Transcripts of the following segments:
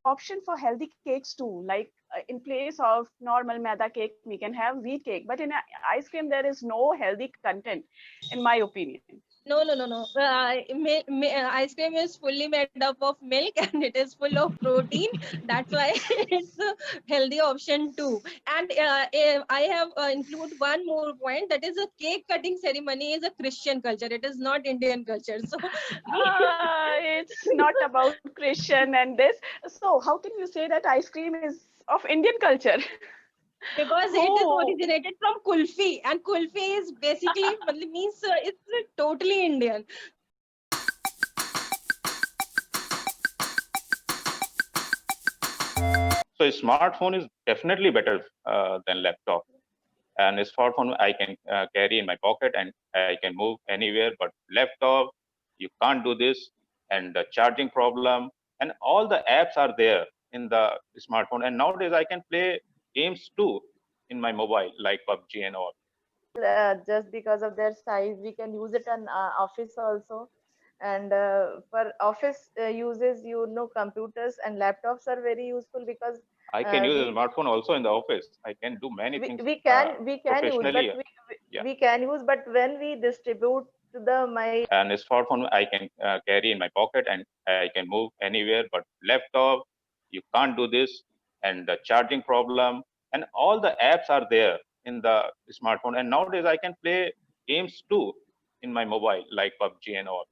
option for healthy cakes too. Like in place of normal maida cake, we can have wheat cake. But in ice cream, there is no healthy content, in my opinion. No. Ice cream is fully made up of milk and it is full of protein. That's why it's a healthy option too. And I have include one more point, that is a cake cutting ceremony is a Christian culture. It is not Indian culture. So It's not about Christian and this. So how can you say that ice cream is of Indian culture? because it is originated from kulfi, and kulfi is basically means it's totally Indian. So smartphone is definitely better than laptop. And a smartphone I can carry in my pocket and I can move anywhere. But laptop, you can't do this, and the charging problem, and all the apps are there in the smartphone. And nowadays I can play games too in my mobile, like PUBG and all. Just because of their size, we can use it on office also. And for office uses, computers and laptops are very useful because I can use a smartphone also in the office. I can do many things. We can use, but we can use, but when we distribute to the and a smartphone I can carry in my pocket and I can move anywhere. But laptop, you can't do this, and the charging problem, and all the apps are there in the smartphone. And nowadays I can play games too in my mobile, like PUBG and all.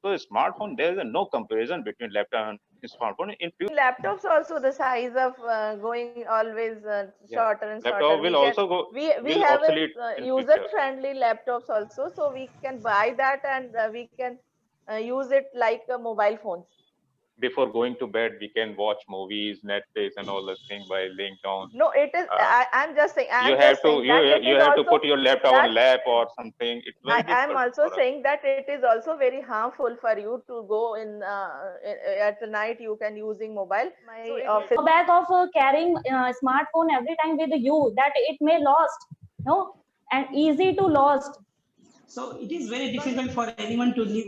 So smartphone, there is no comparison between laptop and smartphone. In laptops also, the size of going always shorter and shorter. Laptop will also go. We have user friendly laptops also, so we can buy that and we can use it like mobile phones. Before going to bed, we can watch movies, Netflix, and all the things by laying down. No, it is. I'm just saying. You have to put your laptop on lap or something. I'm also saying that it is also very harmful for you to go in at the night. You can using mobile. My office back of carrying smartphone every time with you, that it may lost, no, and easy to lost. So it is very difficult for anyone to live,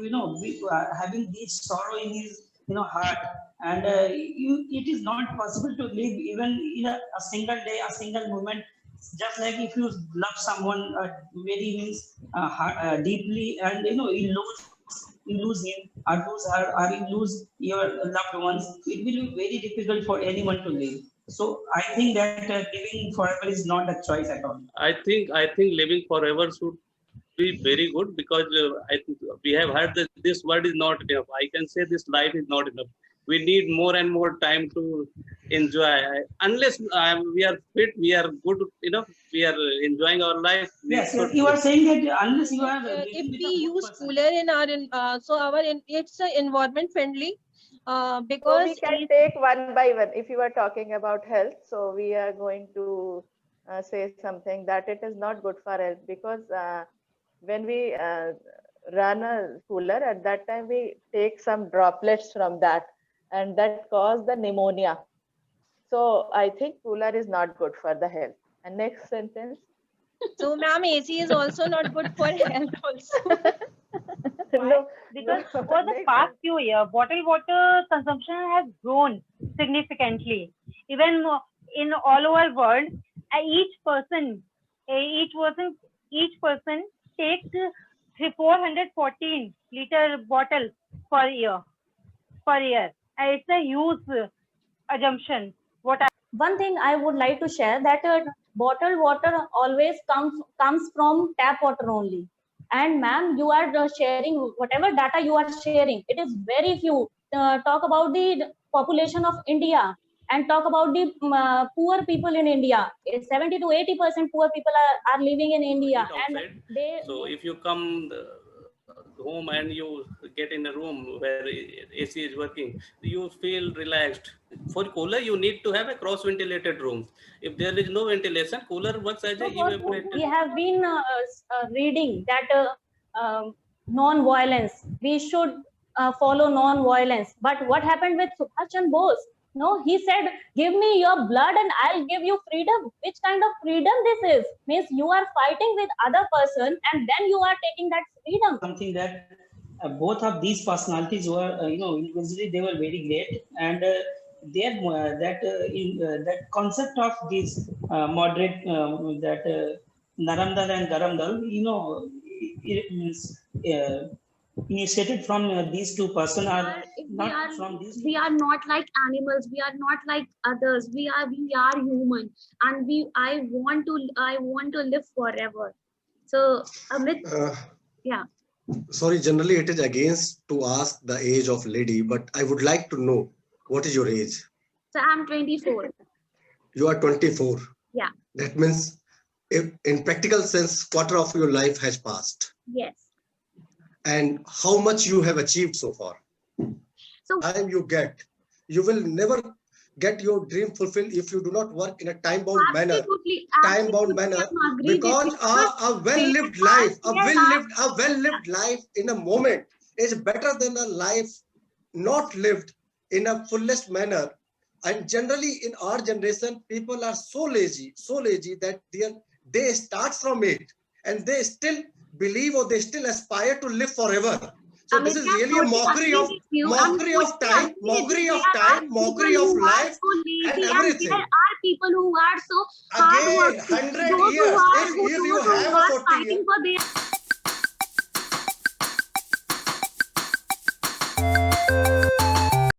having this sorrow in his heart, and it is not possible to live even in a single day, a single moment. Just like if you love someone very means deeply, and you lose him or lose her, or you lose your loved ones, it will be very difficult for anyone to live. So I think that living forever is not a choice at all. I think living forever should be very good, because I think we have heard that this word is not enough. I can say this life is not enough. We need more and more time to enjoy. Unless we are fit, we are good, we are enjoying our life. Yes, you are saying that unless you are. If we use cooler in our, it's environment friendly. Because so we can take one by one. If you are talking about health, so we are going to say something that it is not good for health, because when we run a cooler, at that time we take some droplets from that, and that cause the pneumonia. So I think cooler is not good for the health. And next sentence. So ma'am, AC is also not good for health also. No, because for the past few years, bottled water consumption has grown significantly. Even in all over world, each person takes 414 liter bottle per year. It's a huge assumption. One thing I would like to share, that bottled water always comes from tap water only. And ma'am, you are sharing whatever data you are sharing. It is very few. Talk about the population of India and talk about the poor people in India. 70 to 80% poor people are living in India. And so if you come home and you get in a room where AC is working, you feel relaxed. For cooler, you need to have a cross-ventilated room. If there is no ventilation, cooler works as a evaporator. We have been reading that non-violence. We should follow non-violence. But what happened with Subhash Chandra Bose? No, he said, give me your blood and I'll give you freedom. Which kind of freedom this is? Means you are fighting with other person and then you are taking that freedom. Something that both of these personalities were, individually they were very great, and that concept of this moderate Naramdal and Garamdal, it means initiated from these two persons are not from these. We are not like animals. We are not like others. We are human, and I want to live forever. So Amit, yeah. Sorry, generally it is against to ask the age of lady, but I would like to know what is your age? So I'm 24. You are 24. Yeah. That means, if, in practical sense, quarter of your life has passed. Yes. And how much you have achieved so far? So time you will never get your dream fulfilled if you do not work in a time-bound manner. Time-bound manner, because a well-lived life, a well-lived life in a moment is better than a life not lived in a fullest manner. And generally, in our generation, people are so lazy that they start from it and they still believe or they still aspire to live forever. So this is really a mockery of time, mockery of life and everything. There are people who are so again 100 years. If you have a 40 years.